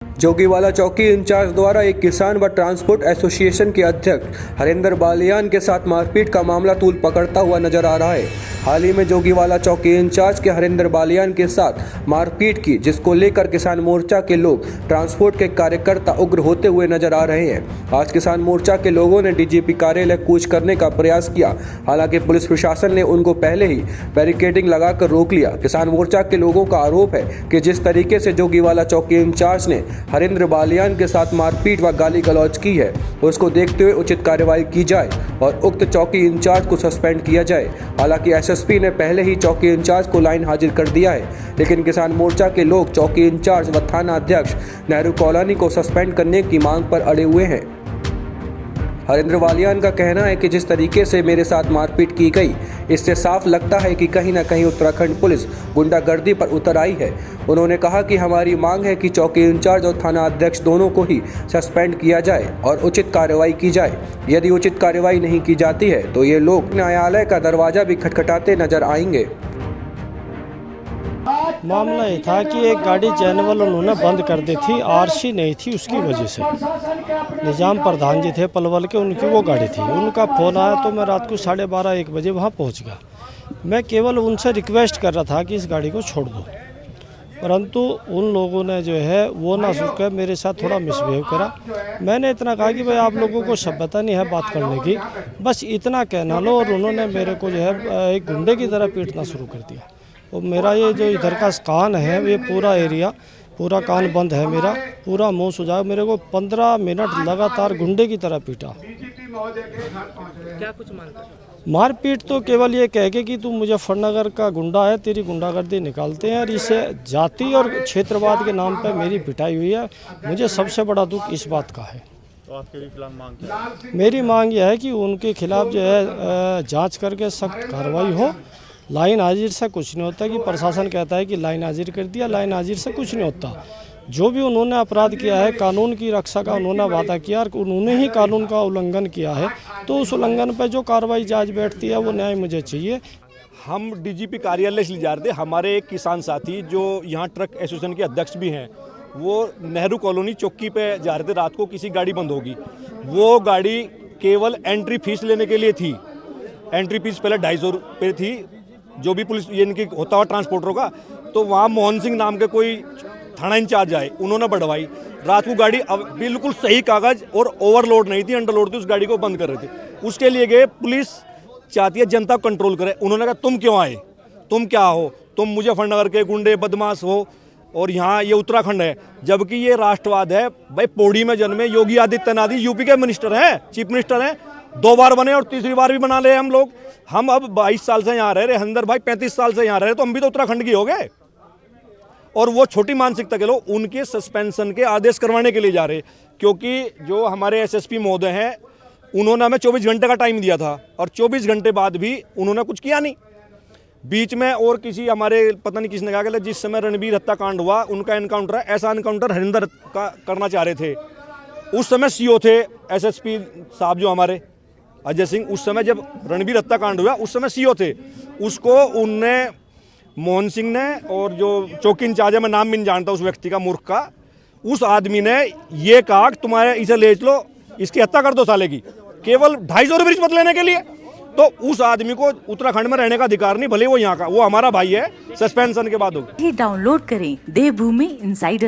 जोगीवाला चौकी इंचार्ज द्वारा एक किसान व ट्रांसपोर्ट एसोसिएशन के अध्यक्ष हरिंदर बालियान के साथ मारपीट का मामला तूल पकड़ता हुआ नजर आ रहा है। हाल ही में जोगीवाला चौकी इंचार्ज के हरिंदर बालियान के साथ मारपीट की, जिसको लेकर किसान मोर्चा के लोग, ट्रांसपोर्ट के कार्यकर्ता उग्र होते हुए नजर आ रहे हैं। आज किसान मोर्चा के लोगों ने डीजीपी कार्यालय कूच करने का प्रयास किया, हालांकि पुलिस प्रशासन ने उनको पहले ही बैरिकेडिंग लगाकर रोक लिया। किसान मोर्चा के लोगों का आरोप है कि जिस तरीके से जोगीवाला चौकी इंचार्ज ने हरिंदर बालियान के साथ मारपीट व गाली गलौज की है, उसको देखते हुए उचित कार्रवाई की जाए और उक्त चौकी इंचार्ज को सस्पेंड किया जाए। हालांकि एसएसपी ने पहले ही चौकी इंचार्ज को लाइन हाजिर कर दिया है, लेकिन किसान मोर्चा के लोग चौकी इंचार्ज व थाना अध्यक्ष नेहरू कॉलोनी को सस्पेंड करने की मांग पर अड़े हुए हैं। हरिंदर बालियान का कहना है कि जिस तरीके से मेरे साथ मारपीट की गई, इससे साफ लगता है कि कहीं न कहीं उत्तराखंड पुलिस गुंडागर्दी पर उतर आई है। उन्होंने कहा कि हमारी मांग है कि चौकी इंचार्ज और थाना अध्यक्ष दोनों को ही सस्पेंड किया जाए और उचित कार्रवाई की जाए। यदि उचित कार्रवाई नहीं की जाती है तो ये लोग न्यायालय का दरवाजा भी खटखटाते नजर आएंगे। मामला ये था कि एक गाड़ी चैनल उन्होंने बंद कर दी थी, आरसी नहीं थी, उसकी वजह से। निजाम प्रधान जी थे पलवल के, उनकी वो गाड़ी थी। उनका फ़ोन आया तो मैं रात को 12:30-1 बजे वहाँ पहुँच गया। मैं केवल उनसे रिक्वेस्ट कर रहा था कि इस गाड़ी को छोड़ दो, परंतु उन लोगों ने जो है वो ना सुनकर मेरे साथ थोड़ा मिसबिहेव करा। मैंने इतना कहा कि भाई आप लोगों को सभ्यता नहीं है बात करने की, बस इतना कहना लो। और उन्होंने मेरे को जो है एक गुंडे की तरह पीटना शुरू कर दिया। और मेरा ये जो इधर का कान है, ये पूरा एरिया, पूरा कान बंद है, मेरा पूरा मुंह सुजा। मेरे को 15 मिनट लगातार गुंडे की तरह पीटा। क्या कुछ मारपीट तो केवल ये कह के कि तू मुजफ्फरनगर का गुंडा है, तेरी गुंडागर्दी निकालते हैं। और इसे जाति और क्षेत्रवाद के नाम पर मेरी पिटाई हुई है। मुझे सबसे बड़ा दुख इस बात का है। तो आपके खिलाफ मांग क्या है? मेरी मांग यह है कि उनके खिलाफ जो है जांच करके सख्त कार्रवाई हो। लाइन हाजिर से कुछ नहीं होता कि प्रशासन कहता है कि लाइन हाजिर कर दिया, लाइन हाजिर से कुछ नहीं होता। जो भी उन्होंने अपराध किया है, कानून की रक्षा का उन्होंने वादा किया और उन्होंने ही कानून का उल्लंघन किया है, तो उस उल्लंघन पर जो कार्रवाई जांच बैठती है वो न्याय मुझे चाहिए। हम डीजीपी कार्यालय से जा रहे थे। हमारे एक किसान साथी जो यहाँ ट्रक एसोसिएशन के अध्यक्ष भी हैं, वो नेहरू कॉलोनी चौकी पे जा रहे थे। रात को किसी गाड़ी बंद होगी, वो गाड़ी केवल एंट्री फीस लेने के लिए थी। एंट्री फीस पहले 250 रुपये थी, जो भी पुलिस ये इनकी होता हुआ ट्रांसपोर्टरों का। तो वहाँ मोहन सिंह नाम के कोई थाना इंचार्ज आए, उन्होंने बढ़वाई। रात को गाड़ी बिल्कुल सही कागज और ओवरलोड नहीं थी, अंडरलोड थी, उस गाड़ी को बंद कर रहे थे। उसके लिए गए, पुलिस चाहती है जनता को कंट्रोल करे। उन्होंने कहा तुम क्यों आए, तुम क्या हो, तुम मुजफ्फरनगर के गुंडे बदमाश हो और यहाँ ये उत्तराखंड है, जबकि ये राष्ट्रवाद है। भाई पौड़ी में जन्मे योगी आदित्यनाथ यूपी के मिनिस्टर हैं, चीफ मिनिस्टर हैं, 2 बार बने और तीसरी बार भी बना ले हम लोग। हम अब 22 साल से यहाँ रह रहे, हरिंदर भाई 35 साल से यहाँ रह रहे, तो हम भी तो उत्तराखंड की हो गए। और वो छोटी मानसिकता के लोग उनके सस्पेंशन के आदेश करवाने के लिए जा रहे, क्योंकि जो हमारे एसएसपी महोदय हैं, उन्होंने हमें 24 घंटे का टाइम दिया था और 24 घंटे बाद भी उन्होंने कुछ किया नहीं। बीच में और किसी हमारे पता नहीं किसने कहा कि जिस समय रणबीर हत्याकांड हुआ, उनका एनकाउंटर है, ऐसा एनकाउंटर हरिंदर का करना चाह रहे थे। उस समय सीओ थे एसएसपी साहब जो हमारे अजय सिंह, उस समय जब रणबीर हत्याकांड हुआ उस समय सीओ थे। उसको उनने, मोहन सिंह ने, और जो चौकी इंचार्ज है, मैं नाम भी नहीं जानता उस व्यक्ति का, मूर्ख का, उस आदमी ने ये कहा कि तुम्हारे इसे ले लो, इसकी हत्या कर दो साले की, केवल 250 रुपये रिश्वत लेने के लिए। तो उस आदमी को उत्तराखंड में रहने का अधिकार नहीं, भले वो यहाँ का, वो हमारा भाई है, सस्पेंशन के बाद होगा। डाउनलोड करें देवभूमि इंसाइडर ऐप।